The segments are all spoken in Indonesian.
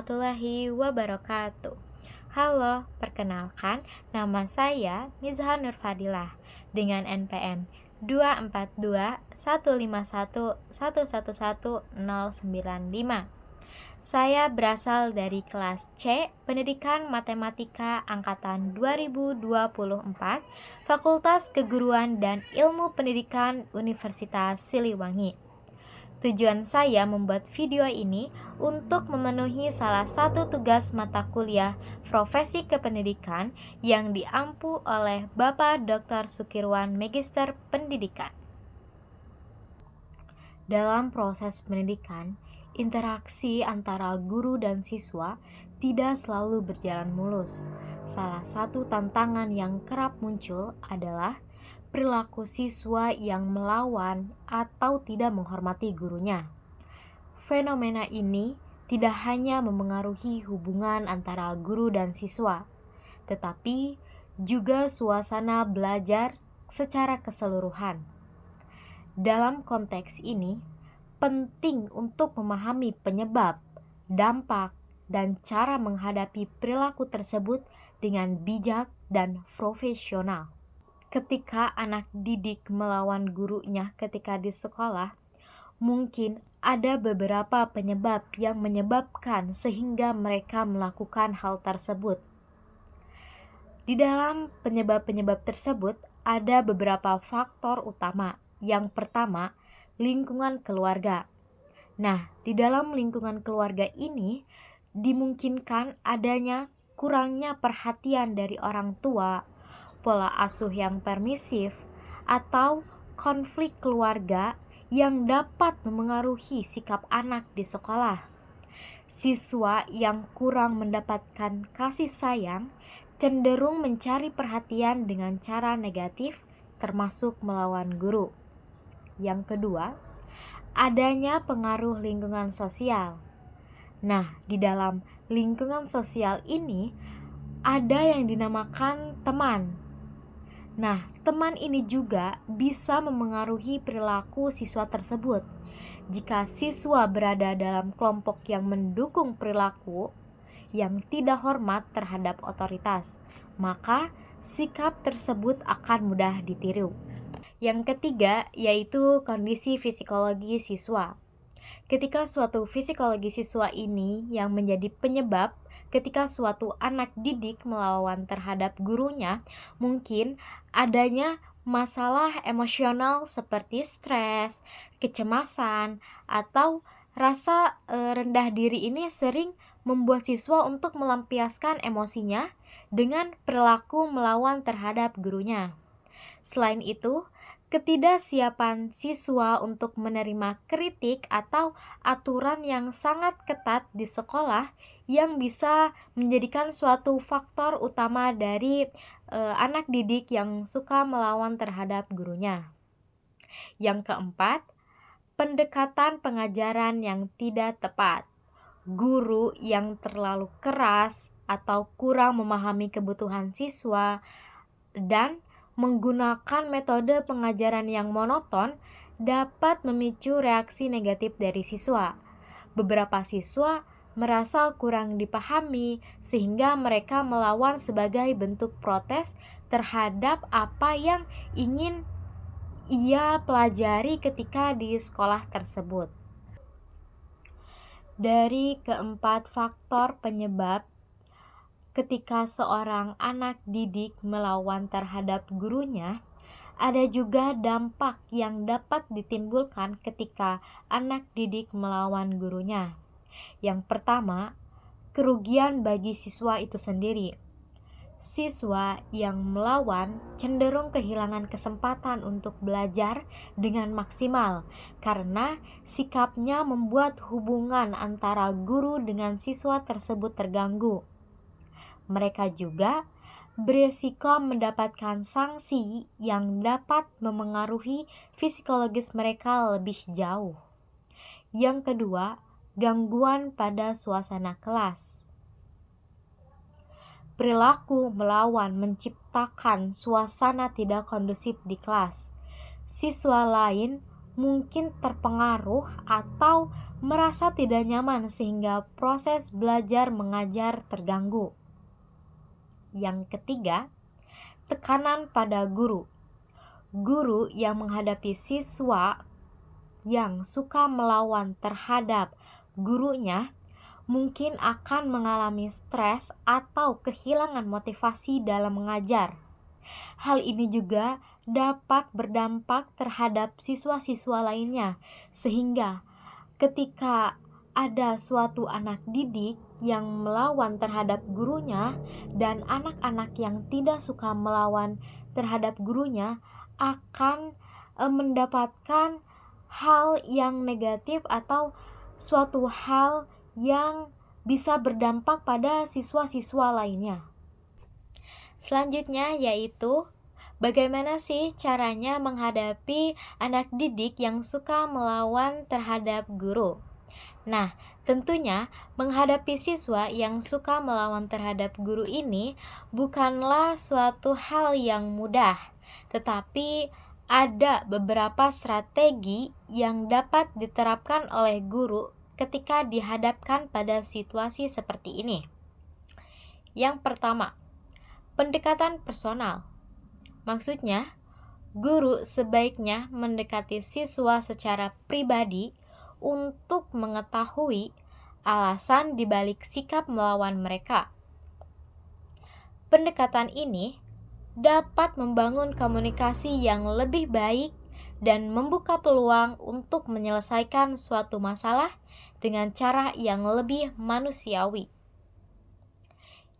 warahmatullahi wabarakatuh. Halo, perkenalkan nama saya Mizha Nurfadilah dengan NPM 2421511111095. Saya berasal dari kelas C, Pendidikan Matematika Angkatan 2024, Fakultas Keguruan dan Ilmu Pendidikan Universitas Siliwangi. Tujuan saya membuat video ini untuk memenuhi salah satu tugas mata kuliah Profesi Kependidikan yang diampu oleh Bapak Dr. Sukirwan Magister Pendidikan. Dalam proses pendidikan, interaksi antara guru dan siswa tidak selalu berjalan mulus. Salah satu tantangan yang kerap muncul adalah perilaku siswa yang melawan atau tidak menghormati gurunya. Fenomena ini tidak hanya memengaruhi hubungan antara guru dan siswa, tetapi juga suasana belajar secara keseluruhan. Dalam konteks ini, penting untuk memahami penyebab, dampak, dan cara menghadapi perilaku tersebut dengan bijak dan profesional. Ketika anak didik melawan gurunya ketika di sekolah, mungkin ada beberapa penyebab yang menyebabkan sehingga mereka melakukan hal tersebut. Di dalam penyebab-penyebab tersebut ada beberapa faktor utama. Yang pertama, lingkungan keluarga. Nah, di dalam lingkungan keluarga ini dimungkinkan adanya kurangnya perhatian dari orang tua, pola asuh yang permisif, atau konflik keluarga yang dapat memengaruhi sikap anak di sekolah. Siswa yang kurang mendapatkan kasih sayang cenderung mencari perhatian dengan cara negatif, termasuk melawan guru. Yang kedua, adanya pengaruh lingkungan sosial. Nah, di dalam lingkungan sosial ini ada yang dinamakan teman. Nah, teman ini juga bisa memengaruhi perilaku siswa tersebut. Jika siswa berada dalam kelompok yang mendukung perilaku yang tidak hormat terhadap otoritas, maka sikap tersebut akan mudah ditiru. Yang ketiga, yaitu kondisi psikologi siswa. Ketika suatu psikologi siswa ini yang menjadi penyebab ketika suatu anak didik melawan terhadap gurunya, mungkin adanya masalah emosional seperti stres, kecemasan, atau rasa rendah diri ini sering membuat siswa untuk melampiaskan emosinya dengan perilaku melawan terhadap gurunya. Selain itu, ketidaksiapan siswa untuk menerima kritik atau aturan yang sangat ketat di sekolah yang bisa menjadikan suatu faktor utama dari anak didik yang suka melawan terhadap gurunya. Yang keempat, pendekatan pengajaran yang tidak tepat. Guru yang terlalu keras atau kurang memahami kebutuhan siswa dan menggunakan metode pengajaran yang monoton dapat memicu reaksi negatif dari siswa. Beberapa siswa merasa kurang dipahami sehingga mereka melawan sebagai bentuk protes terhadap apa yang ingin ia pelajari ketika di sekolah tersebut. Dari keempat faktor penyebab ketika seorang anak didik melawan terhadap gurunya, ada juga dampak yang dapat ditimbulkan ketika anak didik melawan gurunya. Yang pertama, kerugian bagi siswa itu sendiri. Siswa yang melawan cenderung kehilangan kesempatan untuk belajar dengan maksimal karena sikapnya membuat hubungan antara guru dengan siswa tersebut terganggu. Mereka juga berisiko mendapatkan sanksi yang dapat memengaruhi psikologis mereka lebih jauh. Yang kedua, gangguan pada suasana kelas. Perilaku melawan menciptakan suasana tidak kondusif di kelas. Siswa lain mungkin terpengaruh atau merasa tidak nyaman sehingga proses belajar mengajar terganggu. Yang ketiga, tekanan pada guru. Guru yang menghadapi siswa yang suka melawan terhadap gurunya mungkin akan mengalami stres atau kehilangan motivasi dalam mengajar. Hal ini juga dapat berdampak terhadap siswa-siswa lainnya, sehingga ketika ada suatu anak didik yang melawan terhadap gurunya dan anak-anak yang tidak suka melawan terhadap gurunya akan mendapatkan hal yang negatif atau suatu hal yang bisa berdampak pada siswa-siswa lainnya. Selanjutnya yaitu bagaimana sih caranya menghadapi anak didik yang suka melawan terhadap guru? Nah, tentunya menghadapi siswa yang suka melawan terhadap guru ini bukanlah suatu hal yang mudah, tetapi ada beberapa strategi yang dapat diterapkan oleh guru ketika dihadapkan pada situasi seperti ini. Yang pertama, pendekatan personal. Maksudnya, guru sebaiknya mendekati siswa secara pribadi untuk mengetahui alasan dibalik sikap melawan mereka. Pendekatan ini dapat membangun komunikasi yang lebih baik dan membuka peluang untuk menyelesaikan suatu masalah dengan cara yang lebih manusiawi.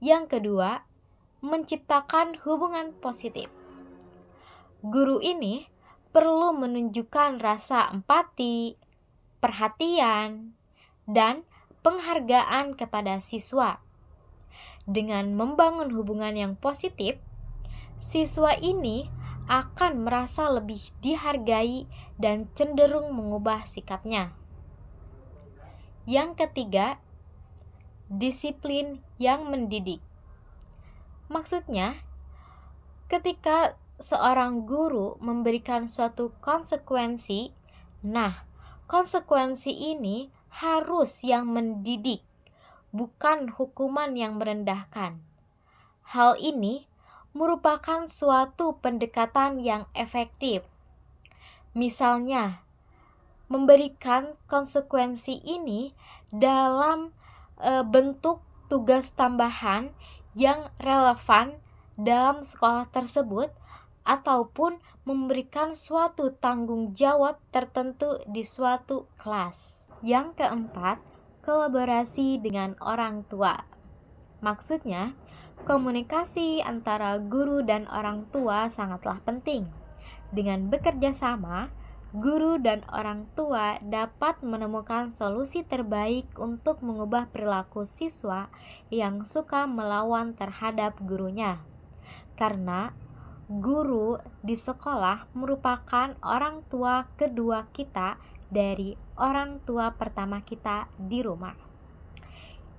Yang kedua, menciptakan hubungan positif. Guru ini perlu menunjukkan rasa empati, perhatian, dan penghargaan kepada siswa. Dengan membangun hubungan yang positif, siswa ini akan merasa lebih dihargai dan cenderung mengubah sikapnya. Yang ketiga, disiplin yang mendidik. Maksudnya, ketika seorang guru memberikan suatu konsekuensi, nah, konsekuensi ini harus yang mendidik, bukan hukuman yang merendahkan. Hal ini merupakan suatu pendekatan yang efektif. Misalnya, memberikan konsekuensi ini dalam bentuk tugas tambahan yang relevan dalam sekolah tersebut ataupun memberikan suatu tanggung jawab tertentu di suatu kelas. Yang keempat, kolaborasi dengan orang tua. Maksudnya, komunikasi antara guru dan orang tua sangatlah penting. Dengan bekerja sama, guru dan orang tua dapat menemukan solusi terbaik untuk mengubah perilaku siswa yang suka melawan terhadap gurunya. Karena guru di sekolah merupakan orang tua kedua kita dari orang tua pertama kita di rumah.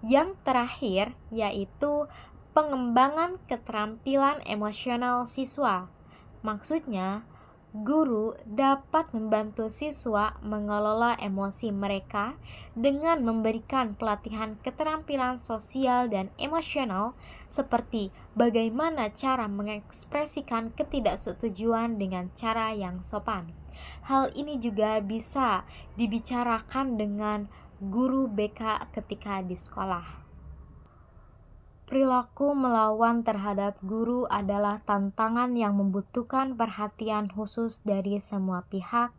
Yang terakhir yaitu pengembangan keterampilan emosional siswa. Maksudnya, guru dapat membantu siswa mengelola emosi mereka dengan memberikan pelatihan keterampilan sosial dan emosional seperti bagaimana cara mengekspresikan ketidaksetujuan dengan cara yang sopan. Hal ini juga bisa dibicarakan dengan guru BK ketika di sekolah. Perilaku melawan terhadap guru adalah tantangan yang membutuhkan perhatian khusus dari semua pihak,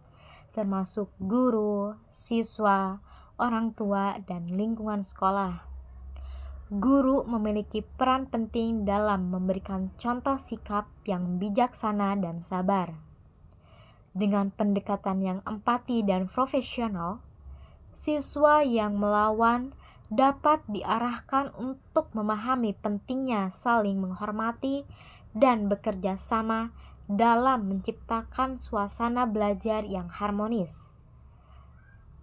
termasuk guru, siswa, orang tua, dan lingkungan sekolah. Guru memiliki peran penting dalam memberikan contoh sikap yang bijaksana dan sabar. Dengan pendekatan yang empati dan profesional, siswa yang melawan dapat diarahkan untuk memahami pentingnya saling menghormati dan bekerja sama dalam menciptakan suasana belajar yang harmonis.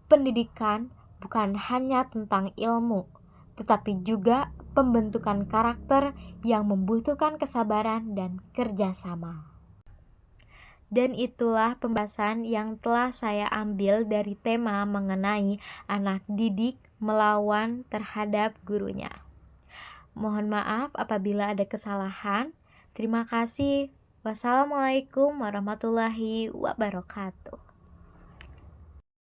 Pendidikan bukan hanya tentang ilmu, tetapi juga pembentukan karakter yang membutuhkan kesabaran dan kerjasama. Dan itulah pembahasan yang telah saya ambil dari tema mengenai anak didik melawan terhadap gurunya. Mohon maaf apabila ada kesalahan. Terima kasih. Wassalamualaikum warahmatullahi wabarakatuh.